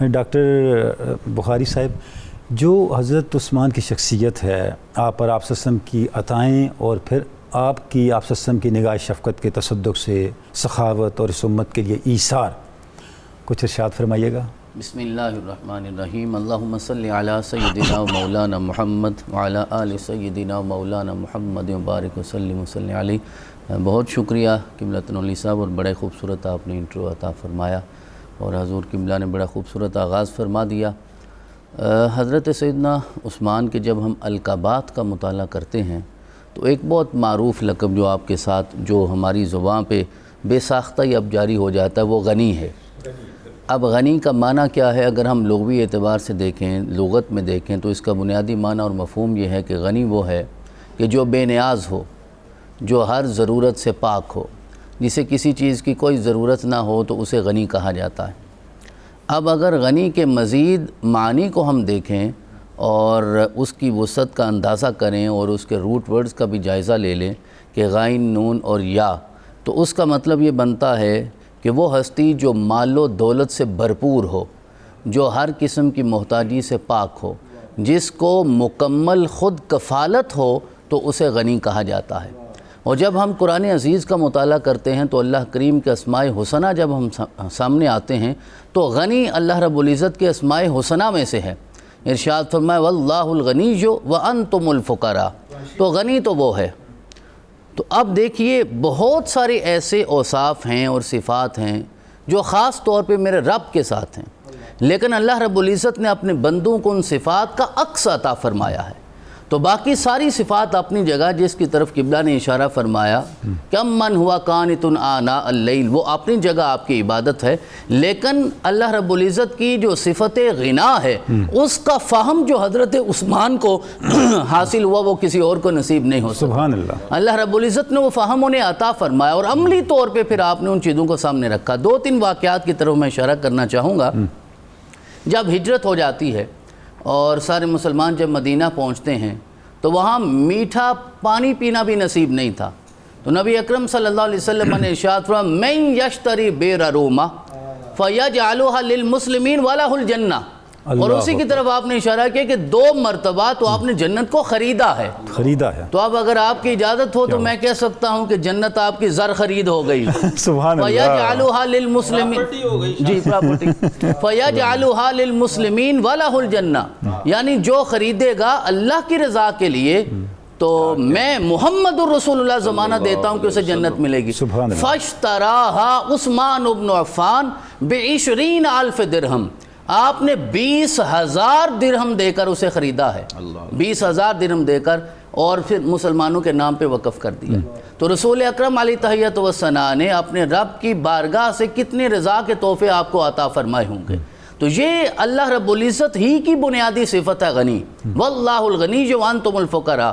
Doctor بخاری صاحب، جو حضرت عثمان کی شخصیت ہے، آپ پر آپ وسلم کی عطائیں اور پھر آپ کی آپ وسلم کی نگاہ شفقت کے تصدق سے سخاوت اور اس امت کے لیے ایثار، کچھ ارشاد فرمائیے گا۔ بسم اللہ الرحمن الرحیم۔ اللہم صلی علی سیدنا و مولانا محمد وعلی آل سیدنا و مولانا محمد مبارک وسلم وصلی علیہ۔ بہت شکریہ قبلۃ علی صاحب، اور بڑے خوبصورت آپ نے انٹرو عطا فرمایا اور حضور قبلہ نے بڑا خوبصورت آغاز فرما دیا۔ حضرت سیدنا عثمان کے جب ہم القابات کا مطالعہ کرتے ہیں تو ایک بہت معروف لقب جو آپ کے ساتھ جو ہماری زبان پہ بے ساختہ ہی اب جاری ہو جاتا ہے وہ غنی ہے۔ اب غنی کا معنی کیا ہے؟ اگر ہم لغوی اعتبار سے دیکھیں، لغت میں دیکھیں، تو اس کا بنیادی معنی اور مفہوم یہ ہے کہ غنی وہ ہے کہ جو بے نیاز ہو، جو ہر ضرورت سے پاک ہو، جسے کسی چیز کی کوئی ضرورت نہ ہو تو اسے غنی کہا جاتا ہے۔ اب اگر غنی کے مزید معنی کو ہم دیکھیں اور اس کی وسعت کا اندازہ کریں اور اس کے روٹ ورڈز کا بھی جائزہ لے لیں کہ غین، نون اور یا، تو اس کا مطلب یہ بنتا ہے کہ وہ ہستی جو مال و دولت سے بھرپور ہو، جو ہر قسم کی محتاجی سے پاک ہو، جس کو مکمل خود کفالت ہو، تو اسے غنی کہا جاتا ہے۔ اور جب ہم قرآن عزیز کا مطالعہ کرتے ہیں تو اللہ کریم کے اسماء حسنہ جب ہم سامنے آتے ہیں تو غنی اللہ رب العزت کے اسماء حسنہ میں سے ہے۔ ارشاد فرمائے واللہ الغنی وانتم الفقراء، تو غنی تو وہ ہے۔ تو اب دیکھیے بہت سارے ایسے اوصاف ہیں اور صفات ہیں جو خاص طور پہ میرے رب کے ساتھ ہیں، لیکن اللہ رب العزت نے اپنے بندوں کو ان صفات کا عکس عطا فرمایا ہے۔ تو باقی ساری صفات اپنی جگہ، جس کی طرف قبلہ نے اشارہ فرمایا کم من ہوا قانت آناء اللیل، وہ اپنی جگہ آپ کی عبادت ہے، لیکن اللہ رب العزت کی جو صفت غنا ہے اس کا فہم جو حضرت عثمان کو حاصل ہوا وہ کسی اور کو نصیب نہیں ہو سکتا۔ سبحان اللہ۔ اللہ رب العزت نے وہ فہم انہیں عطا فرمایا اور عملی طور پہ پھر آپ نے ان چیزوں کو سامنے رکھا۔ دو تین واقعات کی طرف میں اشارہ کرنا چاہوں گا۔ جب ہجرت ہو جاتی ہے اور سارے مسلمان جب مدینہ پہنچتے ہیں تو وہاں میٹھا پانی پینا بھی نصیب نہیں تھا، تو نبی اکرم صلی اللہ علیہ وسلم نے ارشاد فرمایا من یشتری بیر روما فیجعلھا للمسلمین ولہ الجنہ، اور اسی کی طرف آپ نے اشارہ کیا کہ 2 مرتبہ تو آپ نے جنت کو خریدا ہے۔ تو اب اگر آپ کی اجازت ہو تو میں کہہ سکتا ہوں کہ جنت آپ کی زر خرید ہو گئی۔ سبحان اللہ۔ فَيَجْعَلُهَا لِلْمُسْلِمِينَ، جی پراپرٹی، فَيَجْعَلُهَا لِلْمُسْلِمِينَ وَلَهُ الْجَنَّةُ، یعنی جو خریدے گا اللہ کی رضا کے لیے تو میں محمد الرسول اللہ زمانہ دیتا ہوں کہ اسے جنت ملے گی۔ فَاشْتَرَاهَا عثمان بن عفان ب20 ألف درہم، آپ نے 20,000 درہم دے کر اسے خریدا ہے، 20,000 درہم دے کر، اور پھر مسلمانوں کے نام پہ وقف کر دیا۔ تو رسول اکرم علیہ تحیۃ والثناء نے اپنے رب کی بارگاہ سے کتنے رضا کے تحفے آپ کو عطا فرمائے ہوں گے۔ تو یہ اللہ رب العزت ہی کی بنیادی صفت ہے غنی، واللہ الغنی وانتم الفقراء۔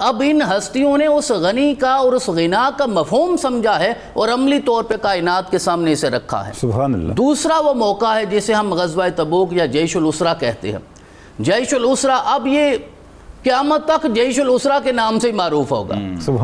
اب ان ہستیوں نے اس غنی کا اور اس غنا کا مفہوم سمجھا ہے اور عملی طور پہ کائنات کے سامنے اسے رکھا ہے۔ سبحان اللہ۔ دوسرا وہ موقع ہے جسے ہم غزوہ تبوک یا جیش الاسرہ کہتے ہیں۔ جیش الاسرہ اب یہ قیامت تک جیش الاسرہ کے نام سے ہی معروف ہوگا۔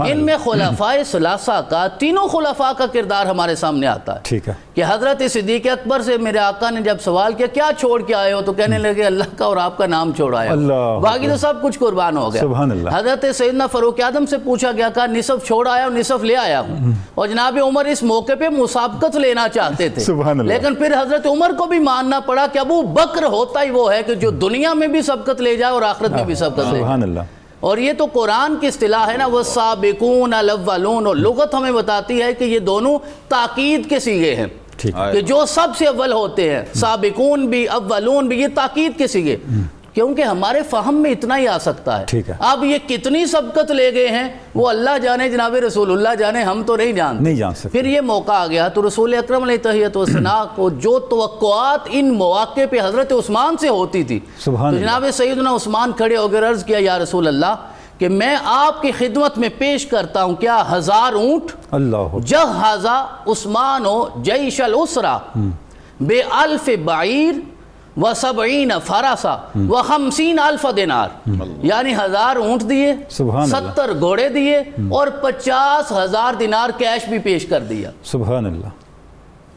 ان میں خلفائے ثلاثہ کا، تینوں خلفاء کا کردار ہمارے سامنے آتا ہے۔ ٹھیک ہے کہ حضرت صدیق اکبر سے میرے آقا نے جب سوال کیا کیا چھوڑ کے آئے ہو، تو کہنے لگے اللہ کا اور آپ کا نام چھوڑ آیا، باقی تو سب کچھ قربان ہو گیا۔ سبحان اللہ۔ حضرت سیدنا فاروق اعظم سے پوچھا گیا، کہا نصف چھوڑ آیا اور نصف لے آیا ہوں، اور جناب عمر اس موقع پہ مسابقت لینا چاہتے تھے، لیکن پھر حضرت عمر کو بھی ماننا پڑا کہ ابو بکر ہوتا ہی وہ ہے کہ جو دنیا میں بھی سبقت لے جائے اور آخرت میں بھی سبقت لے جائے۔ اور یہ تو قرآن کی اصطلاح ہے نا، والسابقون الاولون، اور لغت ہمیں بتاتی ہے کہ یہ دونوں تاکید کے صیغے ہیں کہ جو سب سے اول ہوتے ہیں، سابقون بھی اولون بھی، یہ تاکید کے صیغے، کیونکہ ہمارے فہم میں اتنا ہی آ سکتا ہے۔ اب یہ کتنی سبقت لے گئے ہیں وہ اللہ جانے، جناب رسول اللہ جانے، ہم تو نہیں جانتے۔ پھر یہ موقع آ گیا تو رسول اکرم علیہ تحیۃ والثناء کو جو توقعات ان مواقع پہ حضرت عثمان سے ہوتی تھی، تو جناب سیدنا عثمان کھڑے ہو کر عرض کیا یا رسول اللہ کہ میں آپ کی خدمت میں پیش کرتا ہوں کیا 1000 اونٹ، جہز عثمان جیش الاسرہ ب1000 بعیر و70 فرسا و50 ألف دینار، یعنی 1000 اونٹ دیے، 70 گھوڑے دیے اور 50,000 دینار کیش بھی پیش کر دیا۔ سبحان اللہ۔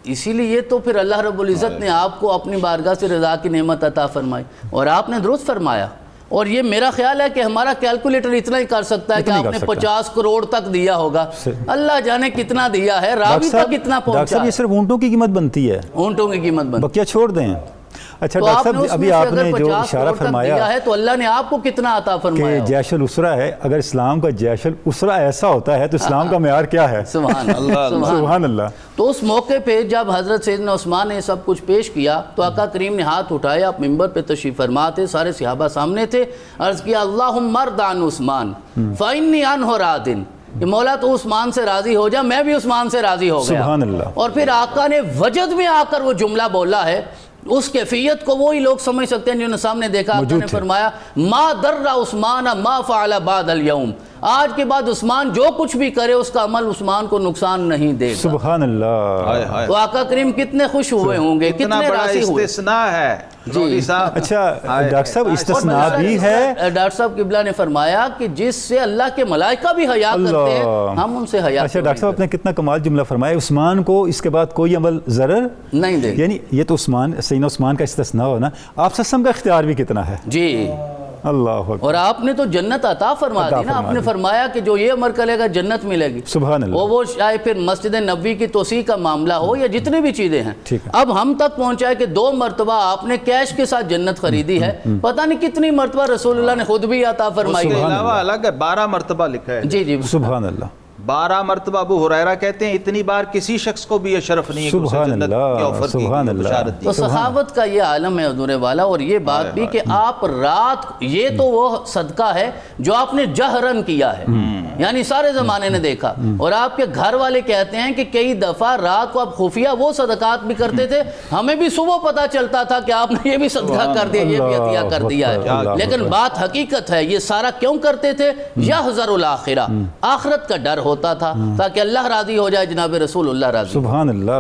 اسی لیے تو پھر اللہ رب العزت نے آپ کو اپنی بارگاہ سے رضا کی نعمت عطا فرمائی، اور آپ نے درست فرمایا۔ اور یہ میرا خیال ہے کہ ہمارا کیلکولیٹر اتنا ہی کر سکتا ہے کہ آپ نے 50 کروڑ تک دیا ہوگا، اللہ جانے کتنا دیا ہے، راوی تک کتنا ڈاکٹر پہنچا صاحب یہ صرف اونٹوں کی قیمت بنتی ہے، اونٹوں کی قیمت بن، بقیہ چھوڑ دیں۔ اچھا تو ڈاکٹر آپ نے صاحب اس ابھی میں سے آپ اگر نے جو 50 اشارہ کروڑ تک فرمایا دیا ہے تو اللہ نے آپ کو کتنا عطا کہ فرمایا؟ جیش الاسرہ ہے، اگر اسلام کا جیش الاسرہ ایسا ہوتا ہے تو اسلام کا معیار کیا ہے؟ سبحان اللہ، سبحان اللہ۔ تو اس موقع پہ جب حضرت سیدنا عثمان نے سب کچھ پیش کیا تو آقا کریم نے ہاتھ اٹھایا، آپ ممبر پہ تشریف فرما تھے، سارے صحابہ سامنے تھے، عرض کیا اللہم ارض عن عثمان فإنی عنہ راض، کہ مولا تو عثمان سے راضی ہو جا، میں بھی عثمان سے راضی ہو گیا۔ سبحان اللہ۔ اور پھر آقا نے وجد میں آ کر وہ جملہ بولا ہے، اس کیفیت کو وہی لوگ سمجھ سکتے ہیں جنہوں نے سامنے دیکھا۔ آقا نے فرمایا ما در عثمان ما فعل بعد اليوم، آج کے بعد عثمان جو کچھ بھی کرے اس کا عمل عثمان کو نقصان نہیں دے گا۔ سبحان اللہ۔ تو آقا کریم کتنے خوش ہوئے ہوں گے، کتنا کتنے بڑا راضی ہوئے۔ استثناء ہے جی صاحب۔ اچھا ڈاکٹر صاحب استثناء بھی ہے، ڈاکٹر صاحب قبلہ نے فرمایا کہ جس سے اللہ کے ملائکہ بھی حیا کرتے ہیں ہم ان سے حیا۔ اچھا ڈاکٹر صاحب آپ نے کتنا کمال جملہ فرمایا، عثمان کو اس کے بعد کوئی عمل ضرر نہیں دے گا۔ یعنی یہ تو سیدنا عثمان کا استثناء ہو نا، آپ سسم کا اختیار بھی کتنا ہے۔ جی، اللہ اکبر۔ اور آپ نے تو جنت عطا فرما دی نا، آپ نے فرمایا کہ جو یہ عمر کرے گا جنت ملے گی۔ سبحان اللہ۔ وہ چاہے پھر مسجد نبوی کی توسیع کا معاملہ ہو یا جتنی بھی چیزیں ہیں۔ ٹھیک ہے۔ اب ہم تک پہنچا ہے کہ 2 مرتبہ آپ نے کیش کے ساتھ جنت خریدی ہے، پتہ نہیں کتنی مرتبہ رسول اللہ نے خود بھی عطا فرمائی اس کے ہے۔ علاوہ الگ ہے، 12 مرتبہ لکھا ہے۔ جی جی سبحان اللہ۔ 12 مرتبہ ابو ہریرہ کہتے ہیں اتنی بار کسی شخص کو بھی یہ شرف نہیں ہے کہ اسے سبحان جنت اللہ، کی آفر کی سبحان گئی، اللہ۔ بشارت دی۔ تو سخاوت کا یہ عالم ہے حضور والا، اور یہ بات بھی کہ آپ رات، یہ تو وہ صدقہ ہے جو آپ نے جہرن کیا ہے، یعنی سارے زمانے نے دیکھا، اور آپ کے گھر والے کہتے ہیں کہ کئی دفعہ رات کو آپ خفیہ وہ صدقات بھی کرتے تھے، ہمیں بھی صبح پتہ چلتا تھا کہ آپ نے یہ بھی صدقہ کر دیا، یہ بھی عطیہ کر دیا ہے، لیکن بات حقیقت ہے یہ سارا کیوں کرتے تھے؟ یحذر الآخرہ، آخرت کا ڈر ہوتا تھا تاکہ اللہ راضی ہو جائے، جناب رسول اللہ راضی۔ سبحان اللہ۔